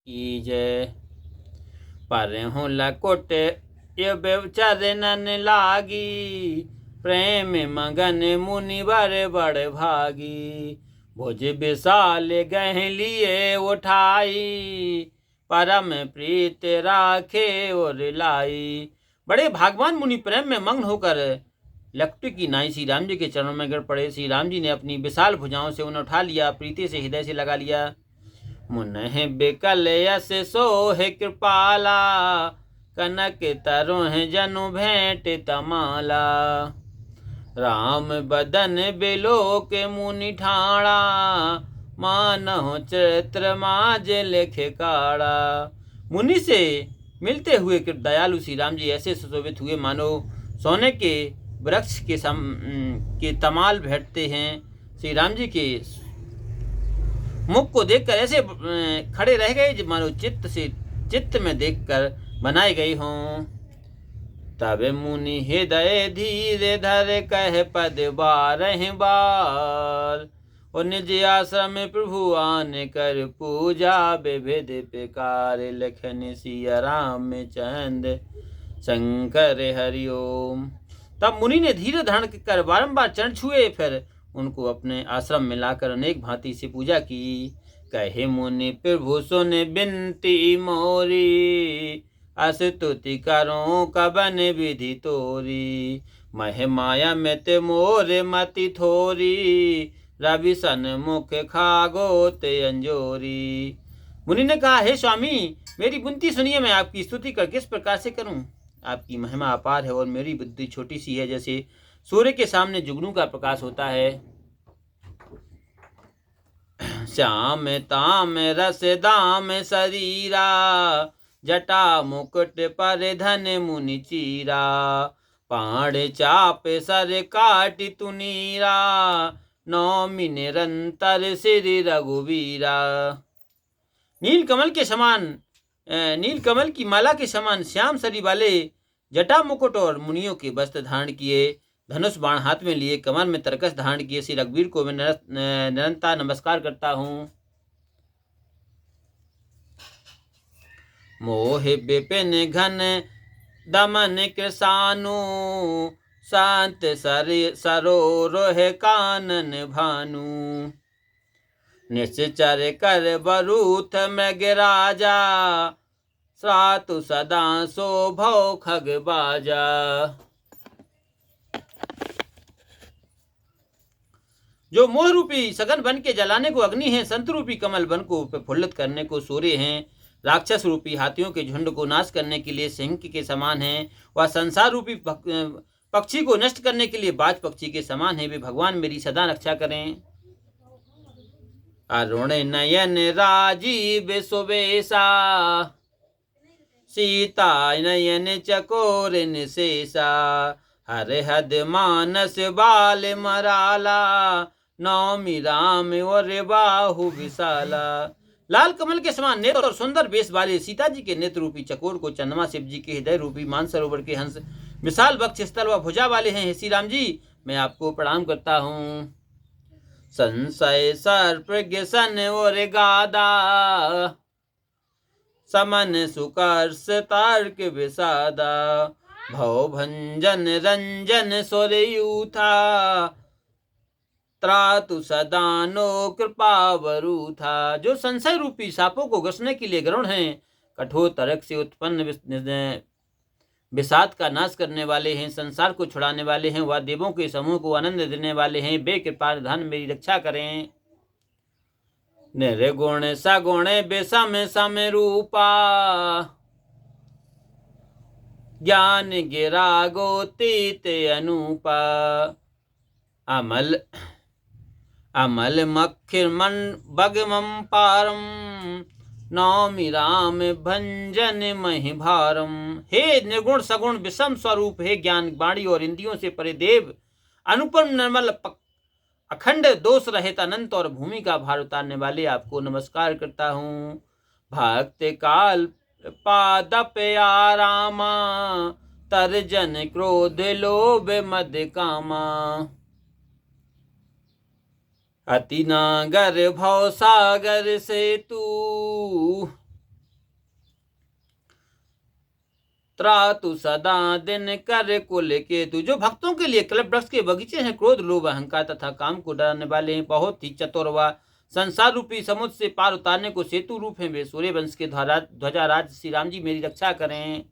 की जय। पर हूँ लकुट ये बेचरनन लागी, प्रेम मगन मुनि बर बड़ भागी। भुज विशाल गह लिए उठाई, परम प्रीत राखे और लाई। बड़े भागवान मुनि प्रेम में मग्न होकर लकुट की नाई श्री राम जी के चरणों में गिर पड़े। श्री राम जी ने अपनी विशाल भुजाओं से उन्हें उठा लिया, प्रीति से हृदय से लगा लिया। मुनहि बिकल यस सोह कृपाला, कनक तरुह जनु भेंट तमाला। राम बदन बिलोक मुनि ठाणा, मानहु चरित्र माज लिख काड़ा। मुनि से मिलते हुए दयालु श्री राम जी ऐसे सुशोभित हुए मानो सोने के वृक्ष के तमाल भेंटते हैं। श्री राम जी के मुख को देखकर ऐसे खड़े रह गए मानो चित्त में देखकर बनाए गए हों। तब मुनि हृदय धीरे धर कह पद बारह बार, और निज आश्रम प्रभु आन कर पूजा विविध प्रकार। लखन सिया राम चंद शंकर हरिओम। तब मुनि ने धीरे धारण कर बारंबार चरण छुए, फिर उनको अपने आश्रम में लाकर अनेक भांति से पूजा की। कहे मुनि प्रभु सुन बिनती मोरी, अस्तुति करो कबन विधि तोरी। मह माया में ते मोर मति थोरी, रवि सन मुख खागो ते अंजोरी। मुनि ने कहा, हे स्वामी, मेरी विनती सुनिए, मैं आपकी स्तुति कर किस प्रकार से करूं। आपकी महिमा अपार है और मेरी बुद्धि छोटी सी है, जैसे सूर्य के सामने जुगनू का प्रकाश होता है। श्याम ताम रस दाम शरीरा, जटा मुकुट पर धन मुनि चीरा। पाण चाप सर काट तुनीरा, नौमि निरंतर श्री रघुवीरा। नील कमल की माला के समान श्याम शरीर वाले जटा मुकुट और मुनियों के वस्त्र धारण किए, धनुष बाण हाथ में लिए, कमर में तरकस धारण किए श्री रघुवीर को मैं निरंतर नमस्कार करता हूँ। मोह विपिन घन दमन कृसानु, शांत सरोह कानन भानु। निश्चर कर बरूथ मृग राजा, सातु सदा शोभो खग बाजा। जो मोह रूपी सघन बन के जलाने को अग्नि है, संत रूपी कमल बन को प्रफुल्लित करने को सूर्य हैं, राक्षस रूपी हाथियों के झुंड को नाश करने के लिए सिंह के समान है, वह संसार रूपी पक्षी को नष्ट करने के लिए बाज पक्षी के समान है। वे भगवान मेरी सदा रक्षा करें। अरुण नयन राजीव सुबेसा, सीता नयन चकोर निशेषा। हर हद मानस बाल मराला, नौमि राम और बाहु विशाला। लाल कमल के समान नेत्र और सुंदर बेस वाले सीता जी के नेत्र रूपी चकोर को चंद्रमा शिव जी के हृदय रूपी मानसरोवर के हंस विशाल वक्ष स्थल व भुजा वाले हैं। श्री राम जी, मैं आपको प्रणाम करता हूँ। संशय सर्प सन और गादा, समन सुकर्ष तर्क विषादा। भव भंजन रंजन स्वरयूथा, त्रातु सदानो कृपा वरूथा। जो संशय रूपी सांपों को घसने के लिए गरुड़ हैं, कठोर तर्क से उत्पन्न विषाद का नाश करने वाले हैं, संसार को छुड़ाने वाले हैं, वह देवों के समूह को आनंद देने वाले हैं। बेकृपा निधान मेरी रक्षा करें। निर्गुण सगुण बेसम सम रूपा, ज्ञान गिरा गोतीत अनूपा। अमल मक्खिर मन बगमम पारम, नौमि राम भंजन महि भारम। हे निर्गुण सगुण विषम स्वरूप, हे ज्ञान वाणी और इंद्रियों से परे देव, अनुपम निर्मल अखंड दोष रहित अनंत और भूमि का भार उतारने वाले, आपको नमस्कार करता हूँ। भक्त काल पादप आरामा, तर्जन क्रोध लोभ मद कामा। अति नागर भव सागर से तू, त्रातु सदा दिन कर कुल केतु। जो भक्तों के लिए कल्प वृक्ष के बगीचे हैं, क्रोध लोभ अहंकार तथा काम को डराने वाले हैं, बहुत ही चतुर व संसार रूपी समुद्र से पार उतारने को सेतु रूप हैं वे। सूर्य वंश के ध्वजाराज श्री राम जी मेरी रक्षा करें।